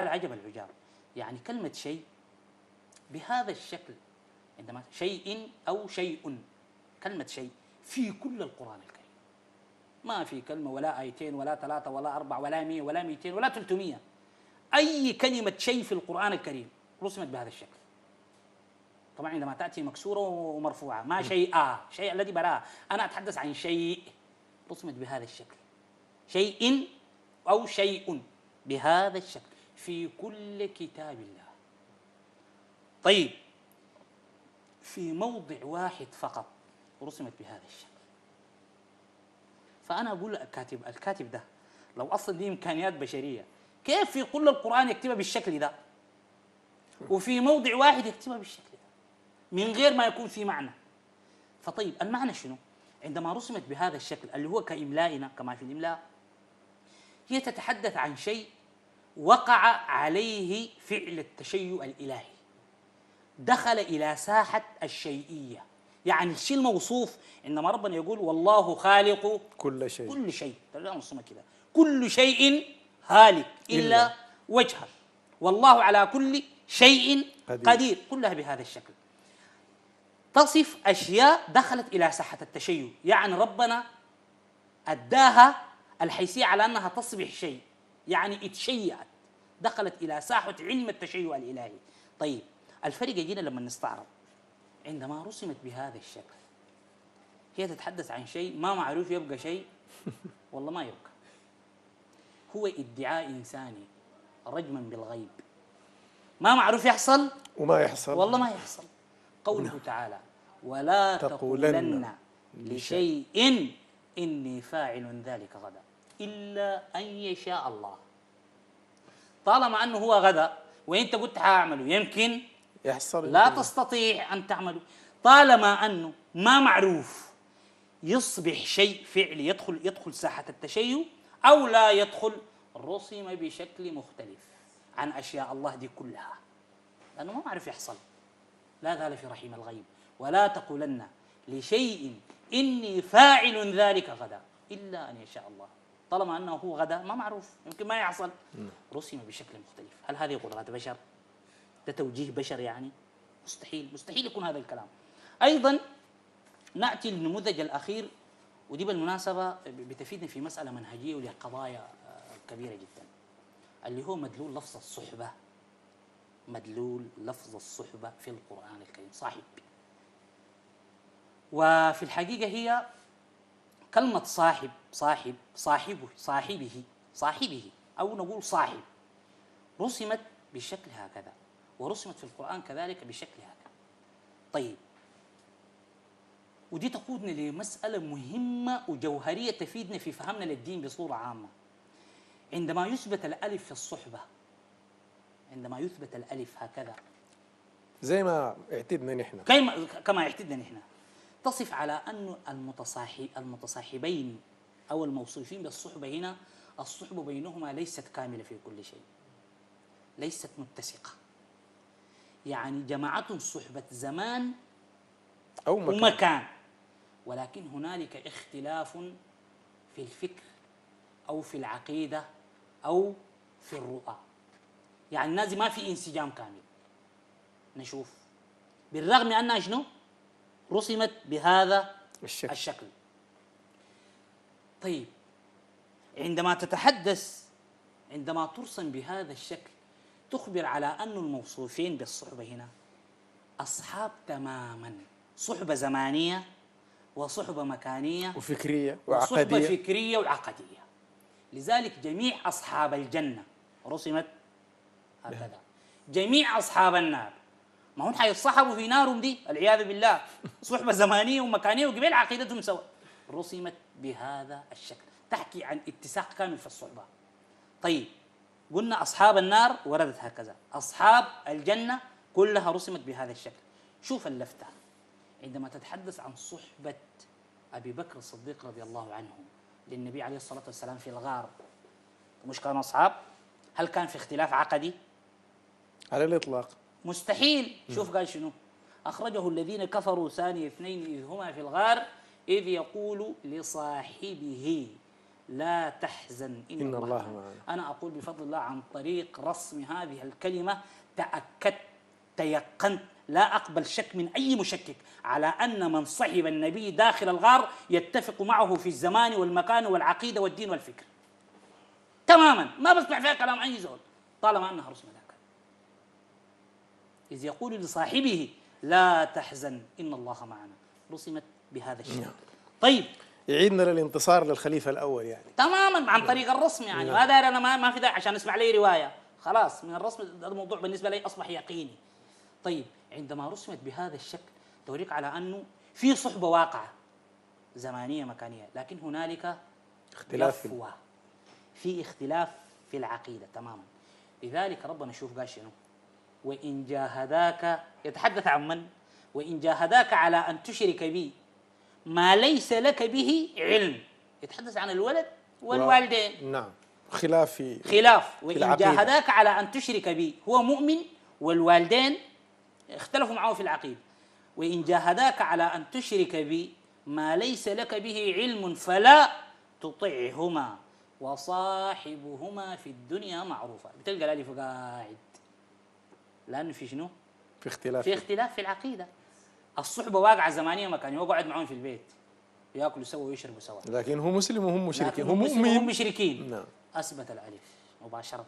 العجب العجاب، يعني كلمة شيء بهذا الشكل، عندما شيء أو شيء، كلمة شيء في كل القرآن الكريم، ما في كلمة ولا آيتين ولا ثلاثة ولا أربعة ولا 100 ولا 200 ولا 300، أي كلمة شيء في القرآن الكريم رسمت بهذا الشكل. طبعا عندما تأتي مكسورة ومرفوعة، ما شيء شيء الذي براء، أنا أتحدث عن شيء رسمت بهذا الشكل، شيء أو شيء بهذا الشكل في كل كتاب الله. طيب في موضع واحد فقط رسمت بهذا الشكل. فأنا أقول الكاتب ده لو أصلا دي إمكانيات بشرية، كيف في كل القرآن يكتبها بالشكل ده وفي موضع واحد يكتبها بالشكل ده من غير ما يكون في معنى؟ فطيب المعنى شنو؟ عندما رسمت بهذا الشكل اللي هو كإملائنا كما في الإملاء، هي تتحدث عن شيء وقع عليه فعل التشيع الإلهي، دخل إلى ساحة الشيئية. يعني الشيء الموصوف عندما ربنا يقول والله خالق كل شيء، كل شيء، كده كل شيء هالك إلا وجهه، والله على كل شيء قدير، كلها بهذا الشكل. تصف أشياء دخلت إلى ساحة التشيع، يعني ربنا أداها الحيثية على أنها تصبح شيء، يعني اتشيعت، دخلت إلى ساحة علم التشيع الإلهي. طيب الفرق يجينا لما نستعرض، عندما رسمت بهذا الشكل هي تتحدث عن شيء ما معروف يبقى شيء، والله ما يبقى، هو ادعاء إنساني رجما بالغيب، ما معروف يحصل وما يحصل، والله ما يحصل. قوله تعالى ولا تقولن لشيء إني فاعل ذلك غدا إلا أن يشاء الله. طالما أنه هو غدا وإنت قلت هعمله يمكن يحصل، لا تستطيع أن تعمله. طالما أنه ما معروف يصبح شيء فعلي يدخل ساحة التشيع أو لا يدخل، رسم بشكل مختلف عن أشياء الله دي كلها، لأنه ما معرف يحصل. لا زال في رحيم الغيب ولا تقولن لشيء إني فاعل ذلك غدا إلا أن يشاء الله. طالما أنه هو غدا ما معروف يمكن ما يحصل، رسم بشكل مختلف. هل هذه قدرات بشر؟ ده توجيه بشر؟ يعني مستحيل يكون هذا الكلام. أيضا نأتي للنموذج الأخير، ودي بالمناسبة بتفيدنا في مسألة منهجية ولقضايا كبيرة جدا، اللي هو مدلول لفظ الصحبة. مدلول لفظ الصحبة في القرآن الكريم صاحب، وفي الحقيقة هي كلمة صاحبه أو نقول صاحب رسمت بالشكل هكذا، ورسمت في القرآن كذلك بالشكل هكذا. طيب ودي تقودنا لمسألة مهمة وجوهرية تفيدنا في فهمنا للدين بصورة عامة. عندما يثبت الألف في الصحبة، عندما يثبت الألف هكذا زي ما اعتدنا نحن، كما اعتدنا نحن، تصف على أن المتصاحبين أو الموصوفين بالصحبة هنا الصحبة بينهما ليست كاملة في كل شيء، ليست متسقة، يعني جماعتهم صحبة زمان أو ومكان، ولكن هنالك اختلاف في الفكر أو في العقيدة أو في الرؤى. يعني الناس ما في انسجام كامل. نشوف بالرغم من أنها شنو رسمت بهذا الشكل. طيب عندما ترسم بهذا الشكل تخبر على أن الموصوفين بالصحبة هنا أصحاب تماما، صحبة زمانية وصحبة مكانية وفكرية وصحبة وعقدية، فكرية وعقدية. لذلك جميع أصحاب الجنة رسمت هكذا، جميع أصحاب النار ما هم حيتصحبوا في نارهم دي العياذ بالله، صحبة زمانية ومكانية وقبل عقيدتهم سوا، رسمت بهذا الشكل، تحكي عن اتساق كامل في الصحبة. طيب قلنا أصحاب النار وردت هكذا، أصحاب الجنة كلها رسمت بهذا الشكل. شوف اللفتة عندما تتحدث عن صحبة أبي بكر الصديق رضي الله عنه للنبي عليه الصلاة والسلام في الغار، مش كانوا أصحاب؟ هل كان في اختلاف عقدي؟ على الإطلاق مستحيل. شوف قال شنو؟ أخرجه الذين كفروا ثاني اثنين إذ هما في الغار إذ يقول لصاحبه لا تحزن إن الله معنا. أنا أقول بفضل الله عن طريق رسم هذه الكلمة تأكدت تيقنت لا أقبل شك من أي مشكك على أن من صحب النبي داخل الغار يتفق معه في الزمان والمكان والعقيدة والدين والفكر تماما، ما بسمع فيها كلام أي زول طالما أنها رسمت هكذا. إذ يقول لصاحبه لا تحزن إن الله معنا، رسمت بهذا الشيء. طيب يعيدنا للانتصار للخليفة الأول يعني تماما عن طريق الرسم يعني ما داير أنا ما في داعي عشان أسمع لي رواية، خلاص من الرسم هذا الموضوع بالنسبة لي أصبح يقيني. طيب عندما رسمت بهذا الشكل توريك على أنه في صحبة واقعة زمانية مكانية، لكن هنالك اختلاف لفوة، في اختلاف في العقيدة تماما. لذلك ربنا شوف قال شنو؟ وإن جاهداك، يتحدث عن من؟ وإن جاهداك على أن تشرك بي ما ليس لك به علم، يتحدث عن الولد والوالدين. نعم خلاف وإن العقيدة. جاهداك على أن تشرك بي، هو مؤمن والوالدين اختلفوا معه في العقيدة. وإن جاهداك على أن تشرك بي ما ليس لك به علم فلا تطعهما وصاحبهما في الدنيا معروفا. بتلقى الألف قاعد لأنه في شنو؟ في اختلاف في اختلاف في العقيدة. الصحبة واقعة زمانية مكان هو قاعد معهم في البيت ياكلوا سوا ويشربوا سوا، لكن هو مسلم وهم مشركين، لكن هم مؤمن. مشركين. نعم. أثبت الألف مباشرة.